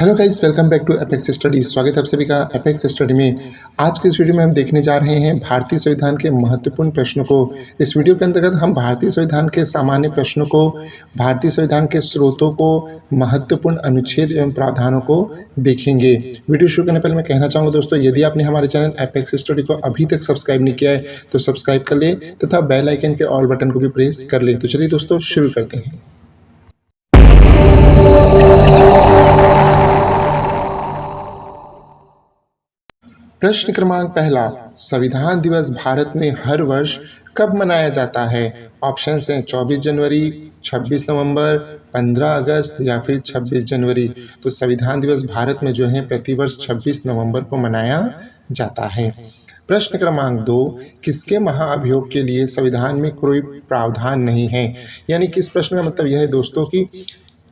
Hello guys, welcome back to Apex Study. स्वागत है आप सभी का एपेक्स स्टडी में। आज के इस वीडियो में हम देखने जा रहे हैं भारतीय संविधान के महत्वपूर्ण प्रश्नों को। इस वीडियो के अंतर्गत हम भारतीय संविधान के सामान्य प्रश्नों को, भारतीय संविधान के स्रोतों को, महत्वपूर्ण अनुच्छेद एवं प्रावधानों को देखेंगे। वीडियो शुरू करने पहले मैं कहना चाहूँगा दोस्तों, यदि आपने हमारे चैनल एपेक्स स्टडी को अभी तक सब्सक्राइब नहीं किया है तो सब्सक्राइब कर ले तथा बेल आइकन के ऑल बटन को भी प्रेस कर ले। तो चलिए दोस्तों शुरू करते हैं। प्रश्न क्रमांक पहला, संविधान दिवस भारत में हर वर्ष कब मनाया जाता है? ऑप्शन हैं 24 जनवरी, 26 नवंबर, 15 अगस्त या फिर 26 जनवरी। तो संविधान दिवस भारत में जो है प्रतिवर्ष 26 नवंबर को मनाया जाता है। प्रश्न क्रमांक 2, किसके महाअभियोग के लिए संविधान में कोई प्रावधान नहीं है? यानी कि इस प्रश्न का मतलब यह है दोस्तों कि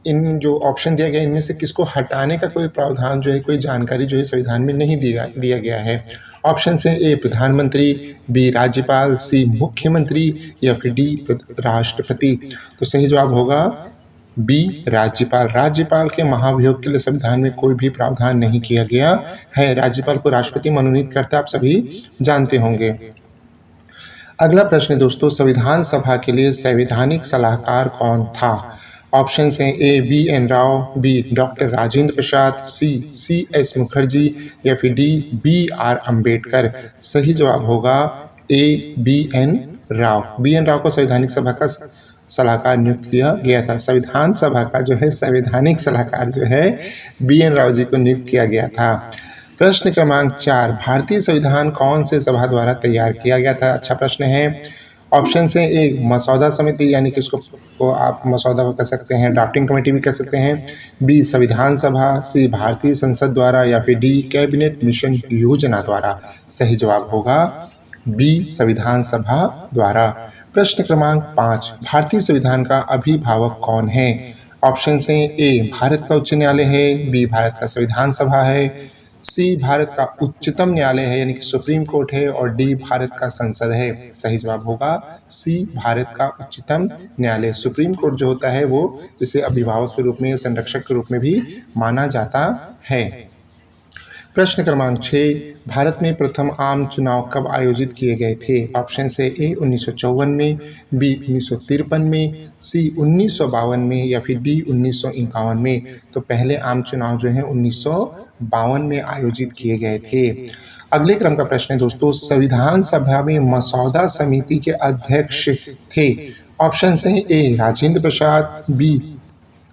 इन जो ऑप्शन दिया गया इनमें से किसको हटाने का कोई प्रावधान जो है, कोई जानकारी जो है संविधान में नहीं दिया गया है। ऑप्शन से ए प्रधानमंत्री, बी राज्यपाल, सी मुख्यमंत्री या फिर डी राष्ट्रपति। तो सही जवाब होगा बी राज्यपाल। राज्यपाल के महाभियोग के लिए संविधान में कोई भी प्रावधान नहीं किया गया है। राज्यपाल को राष्ट्रपति मनोनीत करते आप सभी जानते होंगे। अगला प्रश्न दोस्तों, संविधान सभा के लिए संवैधानिक सलाहकार कौन था? ऑप्शन हैं A B N Rao, B doctor Rajendra Prasad, C S Mukherjee या फिर डी बी आर अम्बेडकर। सही जवाब होगा A B N Rao. B N Rao को संवैधानिक सभा का सलाहकार नियुक्त किया गया था। संविधान सभा का जो है संवैधानिक सलाहकार जो है बी एन राव जी को नियुक्त किया गया था। प्रश्न क्रमांक 4, भारतीय संविधान कौन से सभा द्वारा तैयार किया गया था? अच्छा प्रश्न है। ऑप्शन से ए मसौदा समिति, यानी कि इसको आप मसौदा को कह सकते हैं, ड्राफ्टिंग कमेटी भी कह सकते हैं। बी संविधान सभा, सी भारतीय संसद द्वारा या फिर डी कैबिनेट मिशन योजना द्वारा। सही जवाब होगा बी संविधान सभा द्वारा। प्रश्न क्रमांक 5, भारतीय संविधान का अभिभावक कौन है? ऑप्शन से ए भारत का उच्च न्यायालय है, बी भारत का संविधान सभा है, सी भारत का उच्चतम न्यायालय है यानी कि सुप्रीम कोर्ट है, और डी भारत का संसद है। सही जवाब होगा सी भारत का उच्चतम न्यायालय। सुप्रीम कोर्ट जो होता है वो इसे अभिभावक के रूप में या संरक्षक के रूप में भी माना जाता है। प्रश्न क्रमांक 6, भारत में प्रथम आम चुनाव कब आयोजित किए गए थे? ऑप्शन से ए 1954 में, बी 1953 में, सी 1952 में या फिर डी 1951 में। तो पहले आम चुनाव जो है 1952 में आयोजित किए गए थे। अगले क्रम का प्रश्न है दोस्तों, संविधान सभा में मसौदा समिति के अध्यक्ष थे। ऑप्शन हैं ए राजेंद्र प्रसाद, बी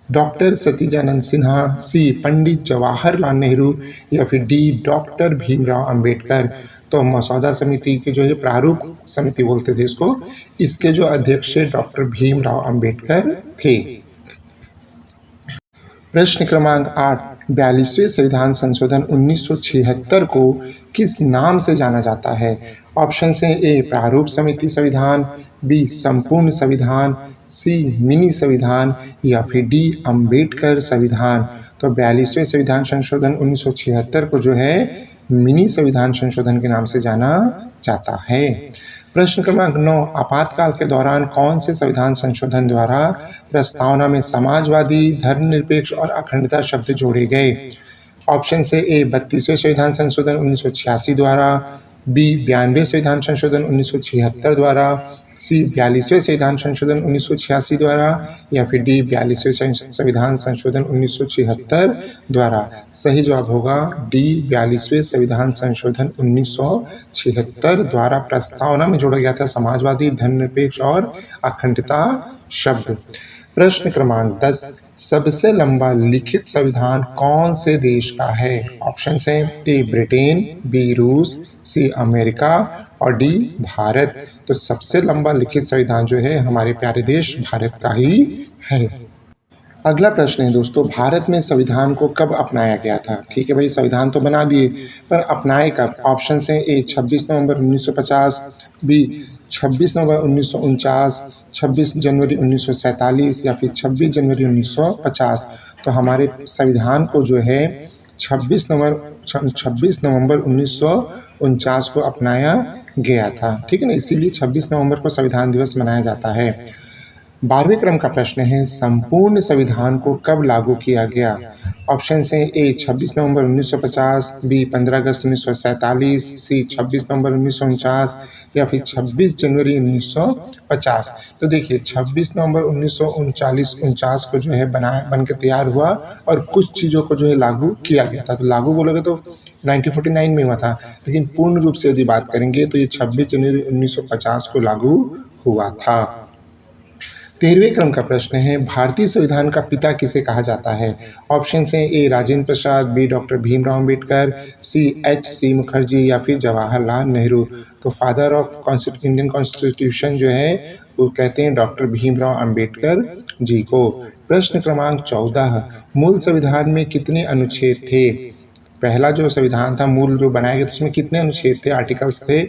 डॉक्टर सत्येंद्र सिन्हा, सी पंडित जवाहरलाल नेहरू या फिर डी डॉक्टर भीमराव अंबेडकर। तो मसौदा समिति के जो है प्रारूप समिति बोलते थे इसको, इसके जो अध्यक्ष डॉक्टर भीमराव अंबेडकर थे। प्रश्न क्रमांक 8, 42वें संविधान संशोधन 1976 को किस नाम से जाना जाता है? ऑप्शन हैं ए प्रारूप समिति संविधान, बी संपूर्ण संविधान, सी मिनी संविधान या फिर डी अंबेडकर संविधान। तो 42वें संविधान संशोधन 1976 को जो है मिनी संविधान संशोधन के नाम से जाना जाता है। प्रश्न क्रमांक 9, आपातकाल के दौरान कौन से संविधान संशोधन द्वारा प्रस्तावना में समाजवादी, धर्मनिरपेक्ष और अखंडता शब्द जोड़े गए? ऑप्शन से ए 32वें संविधान संशोधन 1986 द्वारा, बी 92वें संविधान संशोधन 1976 द्वारा, सी 42वें संविधान संशोधन 1986 द्वारा या फिर डी 42वें संविधान संशोधन 1976 द्वारा। सही जवाब होगा डी 42वें संविधान संशोधन 1976 द्वारा प्रस्तावना में जोड़ा गया था समाजवादी, धर्मनिरपेक्ष और अखंडता शब्द। प्रश्न क्रमांक 10, सबसे लंबा लिखित संविधान कौन से देश का है? ऑप्शन हैं ए ब्रिटेन, बी रूस, सी अमेरिका और डी भारत। तो सबसे लंबा लिखित संविधान जो है हमारे प्यारे देश भारत का ही है। अगला प्रश्न है दोस्तों, भारत में संविधान को कब अपनाया गया था? ठीक है भाई, संविधान तो बना दिए पर अपनाए कब? ऑप्शन हैं ए 26 नवंबर 1950, बी 26 नवंबर 1949, 26 जनवरी 1947 या फिर 26 जनवरी 1950। तो हमारे संविधान को जो है 26 नवंबर 1949 को अपनाया गया था। ठीक है ना, इसीलिए 26 नवंबर को संविधान दिवस मनाया जाता है। 12वें क्रम का प्रश्न है, संपूर्ण संविधान को कब लागू किया गया? ऑप्शन है ए 26 नवंबर 1950, बी 15 अगस्त 1947, सी 26 नवंबर 1949 या फिर 26 जनवरी 1950। तो देखिए 26 नवंबर 1939 को जो है बन के तैयार हुआ और कुछ चीज़ों को जो है लागू किया गया था। तो लागू बोलोगे तो 1949 में हुआ था, लेकिन पूर्ण रूप से यदि बात करेंगे तो ये 26 जनवरी 1950 को लागू हुआ था। 13वें क्रम का प्रश्न है, भारतीय संविधान का पिता किसे कहा जाता है? ऑप्शन है ए राजेंद्र प्रसाद, बी डॉक्टर भीमराव अंबेडकर, सी सी मुखर्जी या फिर जवाहरलाल नेहरू। तो फादर ऑफ इंडियन कॉन्स्टिट्यूशन जो है वो कहते हैं डॉक्टर भीमराव अंबेडकर जी को। प्रश्न क्रमांक 14, मूल संविधान में कितने अनुच्छेद थे? पहला जो संविधान था मूल जो बनाया गया था उसमें कितने अनुच्छेद थे, आर्टिकल्स थे?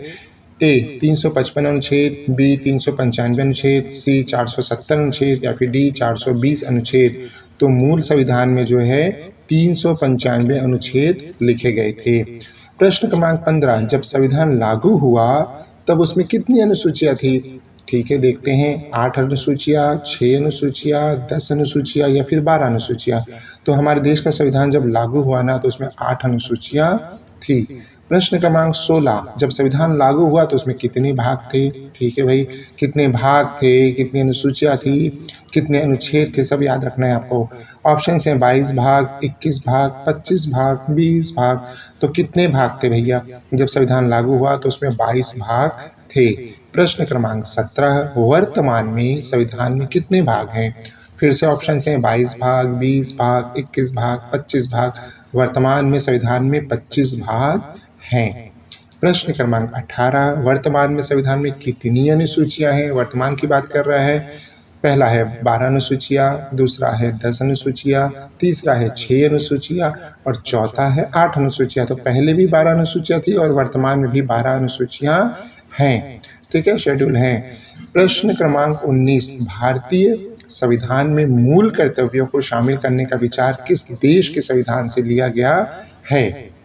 ए 355 अनुच्छेद, बी 395 अनुच्छेद, सी 470 अनुच्छेद या फिर डी 420 अनुच्छेद। तो मूल संविधान में जो है 395 अनुच्छेद लिखे गए थे। प्रश्न क्रमांक 15, जब संविधान लागू हुआ तब उसमें कितनी अनुसूचियां थी? ठीक है, देखते हैं 8 अनुसूचियां, 6 अनुसूचियां, 10 अनुसूचियां या फिर 12 अनुसूचियां। तो हमारे देश का संविधान जब लागू हुआ ना तो उसमें 8 अनुसूचियां थी। प्रश्न क्रमांक 16, जब संविधान लागू हुआ तो उसमें कितने भाग थे? ठीक है भाई, कितने भाग थे, कितनी अनुसूचियां थी, कितने अनुच्छेद थे, सब याद रखना है आपको। ऑप्शन हैं 22 भाग, 21 भाग, 25 भाग, 20 भाग। तो कितने भाग थे भैया? जब संविधान लागू हुआ तो उसमें 22 भाग थे। प्रश्न क्रमांक 17, वर्तमान में संविधान में कितने भाग हैं? फिर से ऑप्शन हैं 22 भाग, 20 भाग, 21 भाग, 25 भाग। वर्तमान में संविधान में 25 भाग हैं। प्रश्न क्रमांक 18, वर्तमान में संविधान में कितनी अनुसूचियां हैं? वर्तमान की बात कर रहा है। पहला है 12 अनुसूचियां, दूसरा है 10 अनुसूचियां, तीसरा है 6 अनुसूचियां और चौथा है 8 अनुसूचियां। तो पहले भी 12 अनुसूचियां थी और वर्तमान में भी 12 अनुसूचियां हैं। ठीक है, शेड्यूल है। प्रश्न क्रमांक 19, भारतीय संविधान में मूल कर्तव्यों को शामिल करने का विचार किस देश के संविधान से लिया गया है?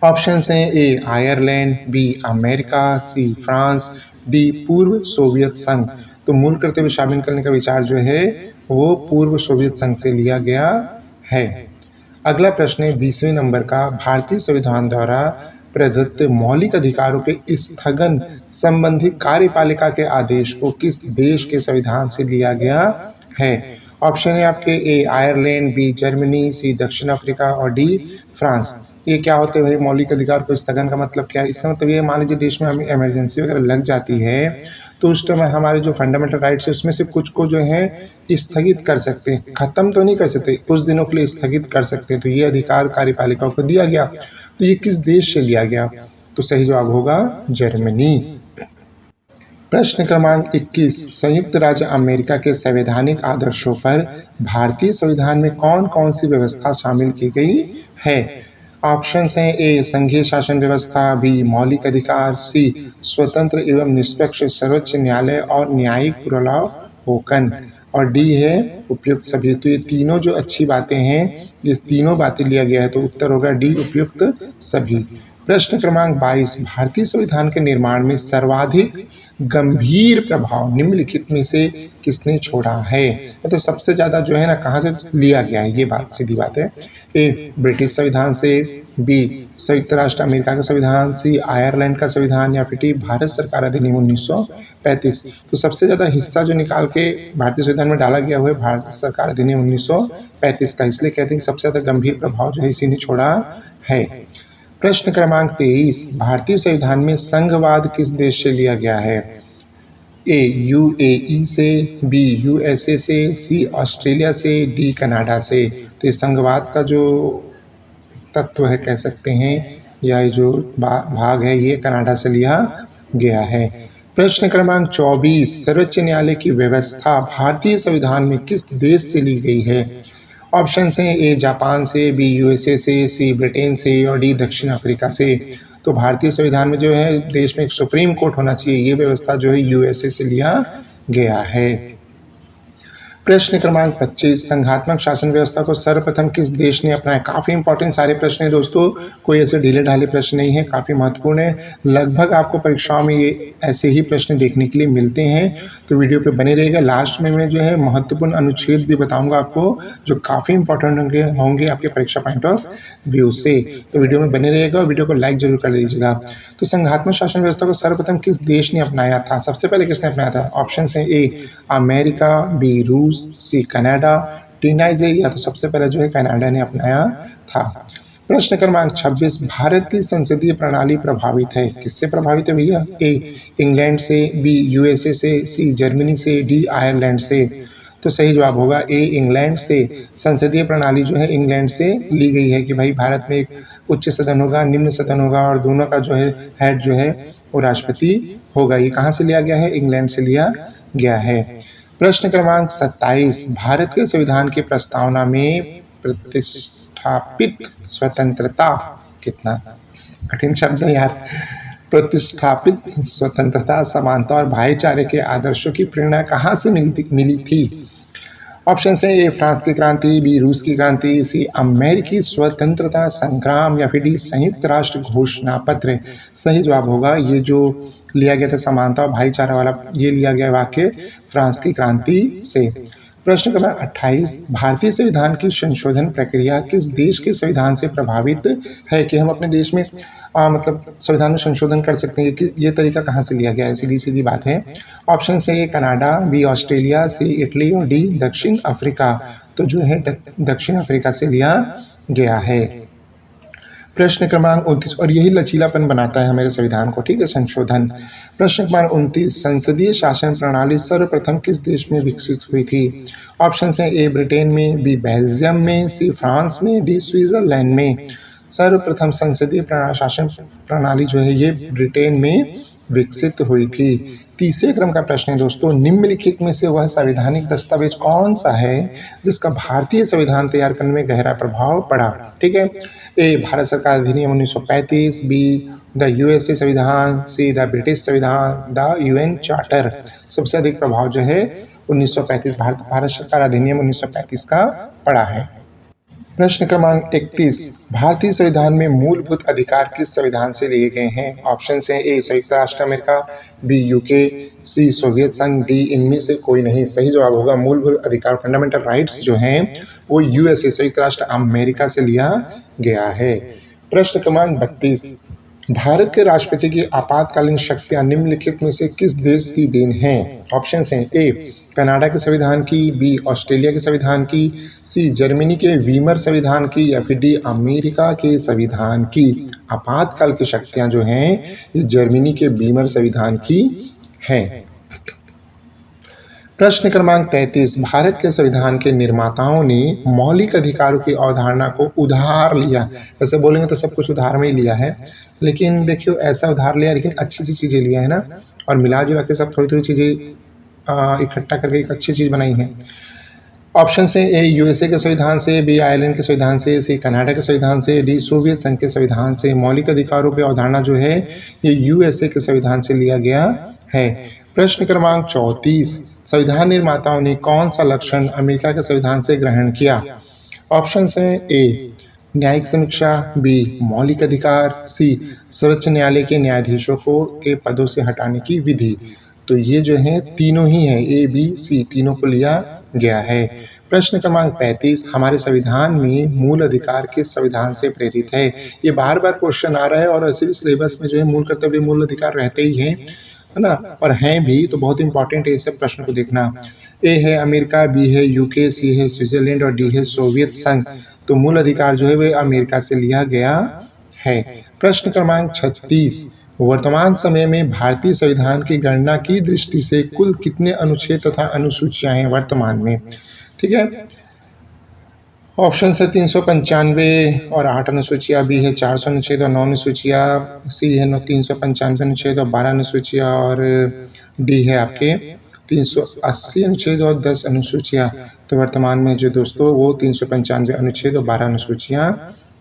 ऑप्शन हैं A Ireland, B America, C France, D पूर्व सोवियत संघ। तो मूल कर्तव्य शामिल करने का विचार जो है वो पूर्व सोवियत संघ से लिया गया है। अगला प्रश्न है 20वें नंबर का, भारतीय संविधान द्वारा प्रदत्त मौलिक अधिकारों के स्थगन संबंधी कार्यपालिका के आदेश को किस देश के संविधान से लिया गया है? ऑप्शन है आपके ए आयरलैंड, बी जर्मनी, सी दक्षिण अफ्रीका और डी फ्रांस। ये क्या होते हैं भाई मौलिक अधिकार को स्थगन का मतलब क्या है? इसका मतलब ये मान लीजिए देश में हमें इमरजेंसी वगैरह लग जाती है तो उस टाइम हमारे जो फंडामेंटल राइट्स है उसमें से कुछ को जो है स्थगित कर सकते हैं, खत्म तो नहीं कर सकते, कुछ दिनों के लिए स्थगित कर सकते हैं। तो ये अधिकार कार्यपालिका को दिया गया। तो ये किस देश से लिया गया? तो सही जवाब होगा जर्मनी। प्रश्न क्रमांक 21, संयुक्त राज्य अमेरिका के संवैधानिक आदर्शों पर भारतीय संविधान में कौन कौन सी व्यवस्था शामिल की गई है? ऑप्शन हैं ए संघीय शासन व्यवस्था, बी मौलिक अधिकार, सी स्वतंत्र एवं निष्पक्ष सर्वोच्च न्यायालय और न्यायिक पुनरावलोकन और डी है उपयुक्त सभी। तो ये तीनों जो अच्छी बातें हैं ये तीनों बातें लिया गया है, तो उत्तर होगा डी उपयुक्त सभी। प्रश्न क्रमांक 22, भारतीय संविधान के निर्माण में सर्वाधिक गंभीर प्रभाव निम्नलिखित में से किसने छोड़ा है? तो सबसे ज़्यादा जो है ना कहाँ से लिया गया है, ये बात सीधी बात है। ए ब्रिटिश संविधान से, बी संयुक्त राष्ट्र अमेरिका का संविधान, सी आयरलैंड का संविधान या फिर डी भारत सरकार अधिनियम 1935। तो सबसे ज़्यादा हिस्सा जो निकाल के भारतीय संविधान में डाला गया हुआ है भारत सरकार अधिनियम 1935 का, इसलिए कहते हैं कि सबसे ज़्यादा गंभीर प्रभाव जो है इसी ने छोड़ा है। प्रश्न क्रमांक 23, भारतीय संविधान में संघवाद किस देश से लिया गया है? ए यूएई से, बी यूएसए से, सी ऑस्ट्रेलिया से, डी कनाडा से। तो ये संघवाद का जो तत्व है कह सकते हैं या जो भाग है ये कनाडा से लिया गया है। प्रश्न क्रमांक 24, सर्वोच्च न्यायालय की व्यवस्था भारतीय संविधान में किस देश से ली गई है? ऑप्शन हैं ए जापान से, बी यूएसए से, सी ब्रिटेन से और डी दक्षिण अफ्रीका से। तो भारतीय संविधान में जो है देश में एक सुप्रीम कोर्ट होना चाहिए, ये व्यवस्था जो है यूएसए से लिया गया है। प्रश्न क्रमांक 25 संघात्मक शासन व्यवस्था को सर्वप्रथम किस देश ने अपनाया। काफ़ी इंपॉर्टेंट सारे प्रश्न हैं दोस्तों, कोई ऐसे ढीले ढाले प्रश्न नहीं है, काफ़ी महत्वपूर्ण है। लगभग आपको परीक्षाओं में ये ऐसे ही प्रश्न देखने के लिए मिलते हैं, तो वीडियो पे बने रहेगा। लास्ट में मैं जो है महत्वपूर्ण अनुच्छेद भी बताऊंगा आपको, जो काफ़ी इंपॉर्टेंट होंगे आपके परीक्षा पॉइंट ऑफ व्यू से। तो वीडियो में बने रहेगा और वीडियो को लाइक जरूर कर दीजिएगा। तो संघात्मक शासन व्यवस्था को सर्वप्रथम किस देश ने अपनाया था। सबसे पहले किसने अपनाया था। ऑप्शन है ए अमेरिका, बी रूस, सी कनाडा, डी नाइजीरिया। या तो सबसे पहले जो है कनाडा ने अपनाया था। प्रश्न क्रमांक 26 भारत की संसदीय प्रणाली प्रभावित है। किससे प्रभावित है भैया। ए इंग्लैंड से, बी यूएसए से, सी जर्मनी से, डी आयरलैंड से। तो सही जवाब होगा ए इंग्लैंड से। संसदीय प्रणाली जो है इंग्लैंड से ली गई है कि भाई भारत में एक उच्च सदन होगा, निम्न सदन होगा और दोनों का जो है हेड जो है वो राष्ट्रपति होगा। ये कहाँ से लिया गया है। इंग्लैंड से लिया गया है। प्रश्न क्रमांक 27 भारत के संविधान की प्रस्तावना में प्रतिष्ठापित स्वतंत्रता, कितना कठिन शब्द है यार, प्रतिष्ठापित स्वतंत्रता, समानता और भाईचारे के आदर्शों की प्रेरणा कहाँ से मिली थी। ऑप्शन है ए फ्रांस की क्रांति, बी रूस की क्रांति, सी अमेरिकी स्वतंत्रता संग्राम या फिर डी संयुक्त राष्ट्र घोषणा पत्र। सही जवाब होगा ये जो लिया गया था समानता और भाईचारा वाला, ये लिया गया वाक्य फ्रांस की क्रांति से। प्रश्न क्रमांक 28 भारतीय संविधान की संशोधन प्रक्रिया किस देश के संविधान से प्रभावित है कि हम अपने देश में मतलब संविधान में संशोधन कर सकते हैं कि ये तरीका कहाँ से लिया गया है। सीधी सीधी बात है। ऑप्शन है A Canada, B Australia, C Italy और डी दक्षिण अफ्रीका। तो जो है दक्षिण अफ्रीका से लिया गया है। प्रश्न क्रमांक 29 और यही लचीलापन बनाता है हमारे संविधान को, ठीक है, संशोधन। प्रश्न क्रमांक 29 संसदीय शासन प्रणाली सर्वप्रथम किस देश में विकसित हुई थी। ऑप्शन है ए ब्रिटेन में, बी बेल्जियम में, सी फ्रांस में, डी स्विट्जरलैंड में। सर्वप्रथम संसदीय शासन प्रणाली जो है ये ब्रिटेन में विकसित हुई थी। तीसरे क्रम का प्रश्न है दोस्तों, निम्नलिखित में से वह संवैधानिक दस्तावेज कौन सा है जिसका भारतीय संविधान तैयार करने में गहरा प्रभाव पड़ा। ठीक है, ए भारत सरकार अधिनियम 1935, बी द यूएसए संविधान, सी द ब्रिटिश संविधान, द यूएन चार्टर। सबसे अधिक प्रभाव जो है 1935 भारत सरकार अधिनियम 1935 का पड़ा है। प्रश्न क्रमांक 31 भारतीय संविधान में मूलभूत अधिकार किस संविधान से लिए गए हैं। ऑप्शन है ए संयुक्त राष्ट्र अमेरिका, बी यूके, सी सोवियत संघ, डी इनमें से कोई नहीं। सही जवाब होगा मूलभूत अधिकार फंडामेंटल राइट्स जो हैं वो यूएसए संयुक्त राष्ट्र अमेरिका से लिया गया है। प्रश्न क्रमांक 32 भारत के राष्ट्रपति की आपातकालीन शक्तियां निम्नलिखित में से किस देश की देन है। ऑप्शन हैं ए कनाडा के संविधान की, बी ऑस्ट्रेलिया के संविधान की, सी जर्मनी के वीमर संविधान की या फिर डी अमेरिका के संविधान की। आपातकाल की शक्तियां जो हैं ये जर्मनी के वीमर संविधान की हैं। प्रश्न क्रमांक 33 भारत के संविधान के निर्माताओं ने मौलिक अधिकारों की अवधारणा को उधार लिया। वैसे बोलेंगे तो सब कुछ उधार में ही लिया है, लेकिन देखियो ऐसा उधार लिया लेकिन अच्छी सी चीज़ें लिया है ना, और मिला जुला के सब थोड़ी थोड़ी चीज़ें इकट्ठा करके एक अच्छी चीज़ बनाई है। ऑप्शन है ए यूएसए के संविधान से, बी आयरलैंड के संविधान से, सी कनाडा के संविधान से, डी सोवियत संघ के संविधान से। मौलिक अधिकारों की अवधारणा जो है ये यूएसए के संविधान से लिया गया है। प्रश्न क्रमांक 34 संविधान निर्माताओं ने कौन सा लक्षण अमेरिका के संविधान से ग्रहण किया। ऑप्शन है ए न्यायिक समीक्षा, बी मौलिक अधिकार, सी सर्वोच्च न्यायालय के न्यायाधीशों को के पदों से हटाने की विधि। तो ये जो है तीनों ही है, ए बी सी तीनों को लिया गया है। प्रश्न क्रमांक 35 हमारे संविधान में मूल अधिकार किस संविधान से प्रेरित है। ये बार बार क्वेश्चन आ रहा है और ऐसे भी सिलेबस में जो है मूल कर्तव्य मूल अधिकार रहते ही हैं, है ना, और हैं भी, तो बहुत इंपॉर्टेंट है इस प्रश्न को देखना। ए है अमेरिका, बी है यूके, सी है स्विट्जरलैंड और डी है सोवियत संघ। तो मूल अधिकार जो है वह अमेरिका से लिया गया है। प्रश्न क्रमांक 36 वर्तमान समय में भारतीय संविधान की गणना की दृष्टि से कुल कितने अनुच्छेद तथा अनुसूचियां हैं वर्तमान में। ठीक है, ऑप्शन है 395 और 8 अनुसूचियां, बी है 400 अनुच्छेद और 9 अनुसूचियां, सी है 395 अनुच्छेद और 12 अनुसूचियां और डी है आपके 380 अनुच्छेद और 10 अनुसूचियां। तो वर्तमान में जो दोस्तों वो 395 अनुच्छेद और 12 अनुसूचियां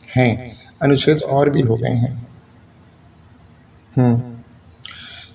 हैं। अनुच्छेद और भी हो गए हैं।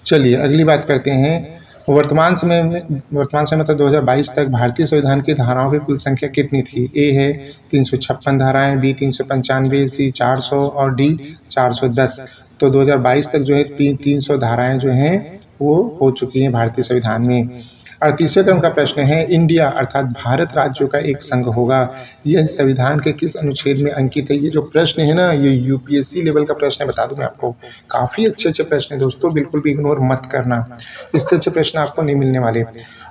चलिए अगली बात करते हैं। वर्तमान समय मतलब 2022 तक भारतीय संविधान की धाराओं की कुल संख्या कितनी थी? ए है 356 धाराएं, बी 395, सी 400 और डी 410। तो 2022 तक जो है 300 धाराएं जो हैं वो हो चुकी हैं भारतीय संविधान में। 38वें क्रम का प्रश्न है, इंडिया अर्थात भारत राज्यों का एक संघ होगा, यह संविधान के किस अनुच्छेद में अंकित है? ये जो प्रश्न है ना, ये यूपीएससी लेवल का प्रश्न है, बता दूं मैं आपको। काफ़ी अच्छे अच्छे प्रश्न है दोस्तों, बिल्कुल भी इग्नोर मत करना, इससे अच्छे प्रश्न आपको नहीं मिलने वाले।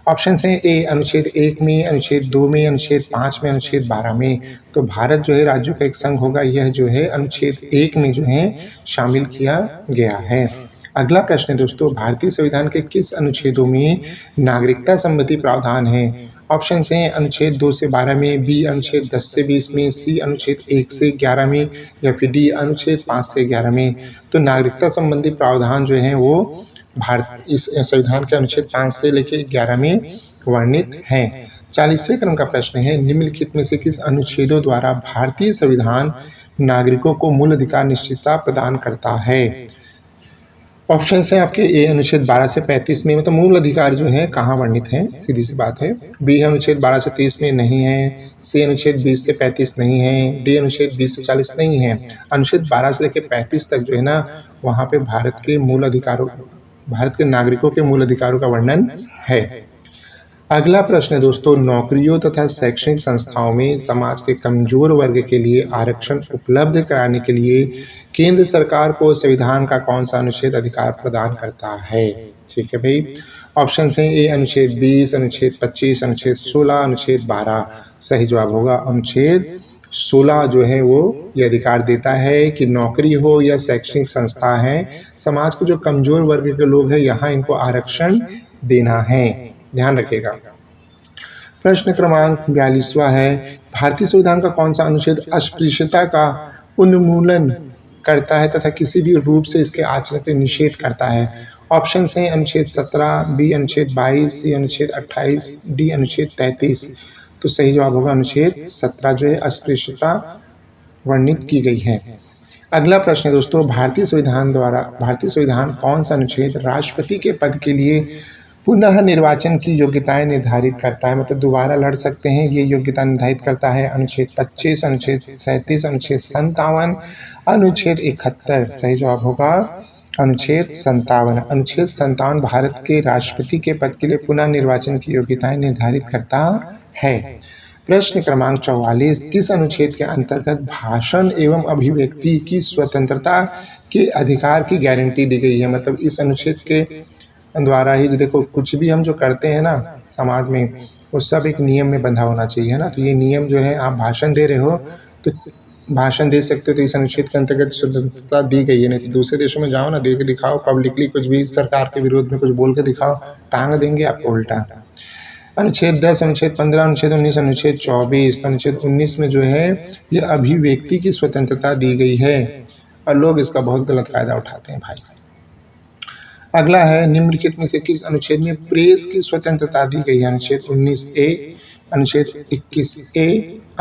ऑप्शन है ए अनुच्छेद 1 में, अनुच्छेद 2 में, अनुच्छेद 5 में, अनुच्छेद 12 में। तो भारत जो है राज्यों का एक संघ होगा, यह जो है अनुच्छेद 1 में जो है शामिल किया गया है। अगला प्रश्न है दोस्तों, भारतीय संविधान के किस अनुच्छेदों में नागरिकता संबंधी प्रावधान है? ऑप्शन हैं अनुच्छेद 2 से 12 में, बी अनुच्छेद 10 से 20 में, सी अनुच्छेद 1 से 11 में या फिर डी अनुच्छेद 5 से 11 में। तो नागरिकता संबंधी प्रावधान जो हैं वो भारत इस संविधान के अनुच्छेद 5 से लेकर 11 में वर्णित हैं। 40वें क्रम का प्रश्न है, निम्नलिखित में से किस अनुच्छेदों द्वारा भारतीय संविधान नागरिकों को मूल अधिकार निश्चितता प्रदान करता है? ऑप्शन है आपके ए अनुच्छेद 12 से 35 में, मतलब मूल अधिकार जो है कहाँ वर्णित है, सीधी सी बात है। बी है अनुच्छेद 12 से 30 में नहीं है, सी अनुच्छेद 20 से 35 नहीं है, डी अनुच्छेद 20 से 40 नहीं है। अनुच्छेद 12 से लेकर 35 तक जो है ना, वहाँ पे भारत के नागरिकों के मूल अधिकारों का वर्णन है। अगला प्रश्न है दोस्तों, नौकरियों तथा शैक्षणिक संस्थाओं में समाज के कमजोर वर्ग के लिए आरक्षण उपलब्ध कराने के लिए केंद्र सरकार को संविधान का कौन सा अनुच्छेद अधिकार प्रदान करता है? ठीक है भाई, ऑप्शन हैं ए अनुच्छेद 20, अनुच्छेद 25, अनुच्छेद 16, अनुच्छेद 12। सही जवाब होगा अनुच्छेद 16 जो है वो ये अधिकार देता है कि नौकरी हो या शैक्षणिक संस्था है, समाज के जो कमजोर वर्ग के लोग हैं यहाँ इनको आरक्षण देना है, ध्यान रखिएगा। प्रश्न क्रमांक 42वां है, भारतीय संविधान का कौन सा अनुच्छेद अस्पृश्यता का उन्मूलन करता है तथा किसी भी रूप से इसके आचरण का निषेध करता है? ऑप्शन हैं अनुच्छेद 17, बी अनुच्छेद 22, सी अनुच्छेद 28, डी अनुच्छेद 33। तो सही जवाब होगा अनुच्छेद 17 जो है अस्पृश्यता वर्णित की गई है। अगला प्रश्न है दोस्तों, भारतीय संविधान कौन सा अनुच्छेद राष्ट्रपति के पद के लिए पुनः निर्वाचन की योग्यताएं निर्धारित करता है, मतलब दोबारा लड़ सकते हैं, ये योग्यता निर्धारित करता है? अनुच्छेद 25, अनुच्छेद 37, अनुच्छेद 57, अनुच्छेद 71। सही जवाब होगा अनुच्छेद 57। अनुच्छेद 57 भारत के राष्ट्रपति के पद के लिए पुनः निर्वाचन की योग्यताएं निर्धारित करता है। प्रश्न क्रमांक 44, किस अनुच्छेद के अंतर्गत भाषण एवं अभिव्यक्ति की स्वतंत्रता के अधिकार की गारंटी दी गई है? मतलब इस अनुच्छेद के द्वारा ही देखो, कुछ भी हम जो करते हैं ना समाज में, वो सब एक नियम में बंधा होना चाहिए ना। तो ये नियम जो है, आप भाषण दे रहे हो तो भाषण दे सकते हो, तो इस अनुच्छेद के अंतर्गत स्वतंत्रता दी गई है। नहीं तो दूसरे देशों में जाओ ना, दे के दिखाओ पब्लिकली, कुछ भी सरकार के विरोध में कुछ बोल के दिखाओ, टांग देंगे आपको उल्टा। अनुच्छेद 10, अनुच्छेद 15, अनुच्छेद 19, अनुच्छेद 24। अनुच्छेद 19 में जो है ये अभिव्यक्ति की स्वतंत्रता दी गई है और लोग इसका बहुत गलत फायदा उठाते हैं भाई। अगला है, निम्नलिखित में से किस अनुच्छेद में प्रेस की स्वतंत्रता दी गई है? अनुच्छेद 19A, अनुच्छेद 21A,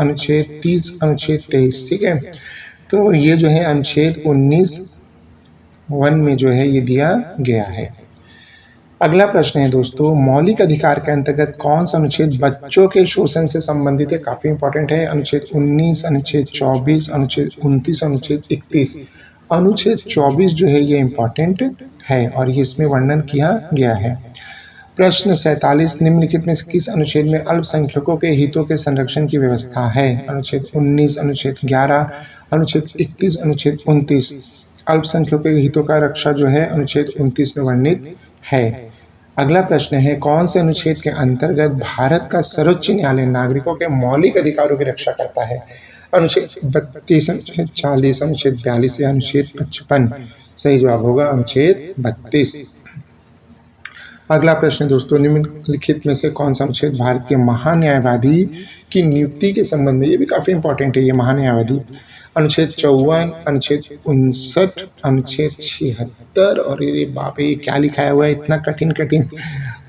अनुच्छेद 30, अनुच्छेद 23। ठीक है, तो ये जो है अनुच्छेद 19(1) में जो है ये दिया गया है। अगला प्रश्न है दोस्तों, मौलिक अधिकार के अंतर्गत कौन सा अनुच्छेद बच्चों के शोषण से संबंधित है? काफ़ी इंपॉर्टेंट है। अनुच्छेद 19, अनुच्छेद 24, अनुच्छेद 29, अनुच्छेद 31। अनुच्छेद 24 जो है ये इम्पॉर्टेंट है और ये इसमें वर्णन किया गया है। प्रश्न 47, निम्नलिखित में से किस अनुच्छेद में अल्पसंख्यकों के हितों के संरक्षण की व्यवस्था है? अनुच्छेद 19, अनुच्छेद 11, अनुच्छेद 31, अनुच्छेद 29। अल्पसंख्यकों के हितों का रक्षा जो है अनुच्छेद 29 में वर्णित है। अगला प्रश्न है, कौन से अनुच्छेद के अंतर्गत भारत का सर्वोच्च न्यायालय नागरिकों के मौलिक अधिकारों की रक्षा करता है? अनुच्छेद 32, अनुच्छेद 40, अनुच्छेद 42 या अनुच्छेद 55। सही जवाब होगा अनुच्छेद 32। अगला प्रश्न दोस्तों, निम्नलिखित में से कौन सा अनुच्छेद भारत के महान्यायवादी की नियुक्ति के संबंध में, ये भी काफ़ी इंपॉर्टेंट है ये महान्यायवादी। अनुच्छेद 54, अनुच्छेद 59, अनुच्छेद 76 और ये बाप ये क्या लिखाया हुआ है इतना कठिन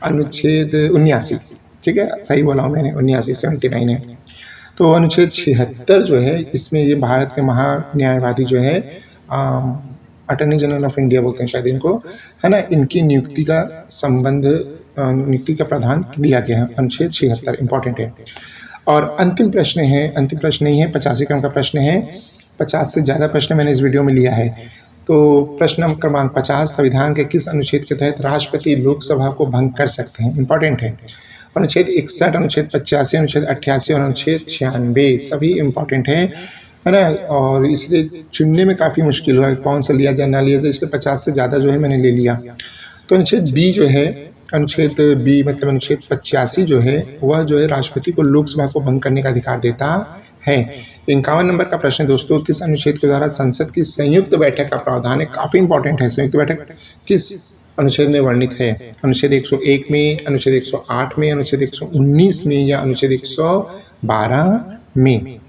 अनुच्छेद 79। ठीक है, सही बोला हूँ मैंने, 79, 79 है। तो अनुच्छेद 76 जो है इसमें ये भारत के महान्यायवादी जो है अटॉर्नी जनरल ऑफ इंडिया बोलते हैं शायद इनको, है ना, इनकी नियुक्ति का संबंध नियुक्ति का प्रावधान दिया गया है। अनुच्छेद 76 इंपॉर्टेंट है। और अंतिम प्रश्न नहीं है, 85 क्रम का प्रश्न है। 50 से ज़्यादा प्रश्न मैंने इस वीडियो में लिया है। तो प्रश्न क्रमांक 50, संविधान के किस अनुच्छेद के तहत राष्ट्रपति लोकसभा को भंग कर सकते हैं? इंपॉर्टेंट है। अनुच्छेद 61, अनुच्छेद 85, अनुच्छेद 88 और अनुच्छेद 96 सभी इंपॉर्टेंट है ना। और इसलिए चुनने में काफ़ी मुश्किल हुआ कौन सा लिया जाए ना लिया जाए, इसलिए 50 से ज़्यादा जो है मैंने ले लिया। तो अनुच्छेद बी जो है, अनुच्छेद बी मतलब अनुच्छेद 85 जो है वह जो है राष्ट्रपति को लोकसभा को भंग करने का अधिकार देता है। 51 नंबर का प्रश्न दोस्तों, किस अनुच्छेद के द्वारा संसद की संयुक्त बैठक का प्रावधान है? काफ़ी इंपॉर्टेंट है। संयुक्त बैठक किस अनुच्छेद में वर्णित है? अनुच्छेद 101 में, अनुच्छेद 108 में, अनुच्छेद 119 में या अनुच्छेद 112 में?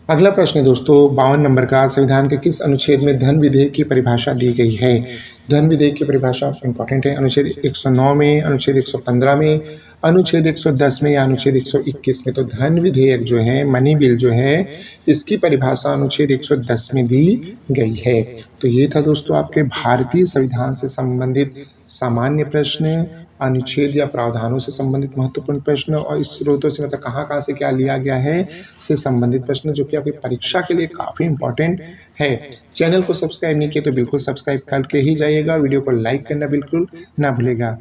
अगला प्रश्न है दोस्तों 52 नंबर का, संविधान के किस अनुच्छेद में धन विधेयक की परिभाषा दी गई है? धन विधेयक की परिभाषा इंपॉर्टेंट है। अनुच्छेद 109 में, अनुच्छेद 115 में, अनुच्छेद 110 में या अनुच्छेद 121 में? तो धन विधेयक जो है, मनी बिल जो है, इसकी परिभाषा अनुच्छेद 110 में दी गई है। तो ये था दोस्तों आपके भारतीय संविधान से संबंधित सामान्य प्रश्न, अनुच्छेद या प्रावधानों से संबंधित महत्वपूर्ण प्रश्न और इस स्रोतों से मतलब कहाँ से क्या लिया गया है से संबंधित प्रश्न, जो कि आपकी परीक्षा के लिए काफ़ी इंपॉर्टेंट है। चैनल को सब्सक्राइब नहीं किया तो बिल्कुल सब्सक्राइब करके ही जाइएगा। वीडियो को लाइक करना बिल्कुल ना भूलेगा।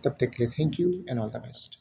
तब तक के लिए thank you and all the best.